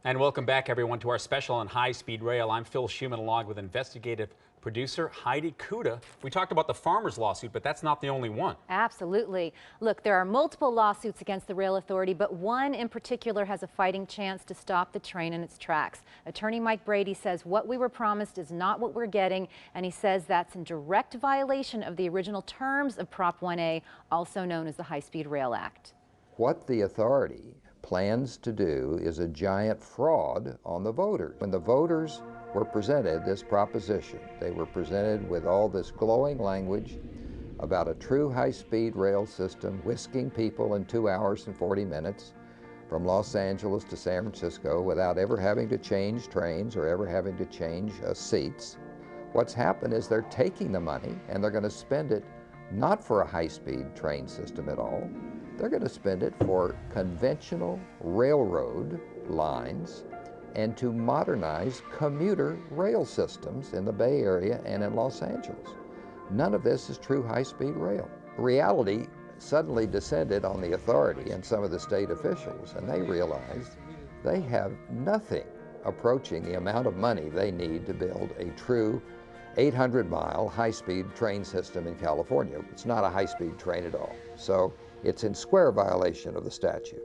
And welcome back, everyone, to our special on high-speed rail. I'm Phil Schuman, along with investigative producer Heidi Kuda. We talked about the farmers' lawsuit, but that's not the only one. Absolutely. Look, there are multiple lawsuits against the rail authority, but one in particular has a fighting chance to stop the train in its tracks. Attorney Mike Brady says what we were promised is not what we're getting, and he says that's in direct violation of the original terms of Prop 1A, also known as the High-Speed Rail Act. What the authority plans to do is a giant fraud on the voters. When the voters were presented this proposition, they were presented with all this glowing language about a true high-speed rail system whisking people in 2 hours and 40 minutes from Los Angeles to San Francisco without ever having to change trains or ever having to change seats. What's happened is they're taking the money and they're going to spend it not for a high-speed train system at all. They're going to spend it for conventional railroad lines and to modernize commuter rail systems in the Bay Area and in Los Angeles. None of this is true high-speed rail. Reality suddenly descended on the authority and some of the state officials, and they realized they have nothing approaching the amount of money they need to build a true 800-mile high-speed train system in California. It's not a high-speed train at all. So it's in square violation of the statute.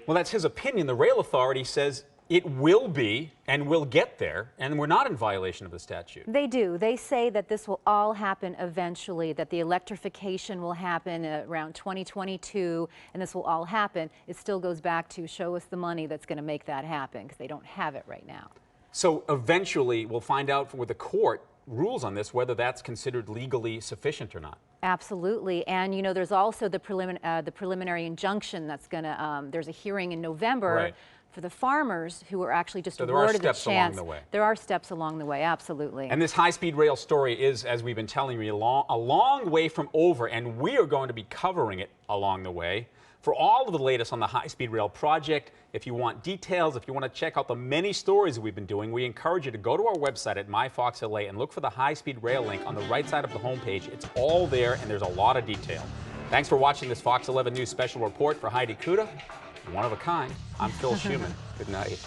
Well, that's his opinion. The rail authority says it will be and will get there, and we're not in violation of the statute. They do. They say that this will all happen eventually, that the electrification will happen around 2022, and this will all happen. It still goes back to show us the money that's going to make that happen, because they don't have it right now. So eventually we'll find out with the court rules on this whether that's considered legally sufficient or not. Absolutely. And you know, there's also the preliminary injunction that's going to, there's a hearing in November for the farmers who are actually just awarded the chance. There are steps along the way. There are steps along the way, absolutely. And this high-speed rail story is, as we've been telling you, a long way from over, and we are going to be covering it along the way. For all of the latest on the high-speed rail project, if you want details, if you want to check out the many stories that we've been doing, we encourage you to go to our website at MyFoxLA and look for the high-speed rail link on the right side of the homepage. It's all there, and there's a lot of detail. Thanks for watching this Fox 11 News special report. For Heidi Kuda, one of a kind, I'm Phil Schuman. Good night.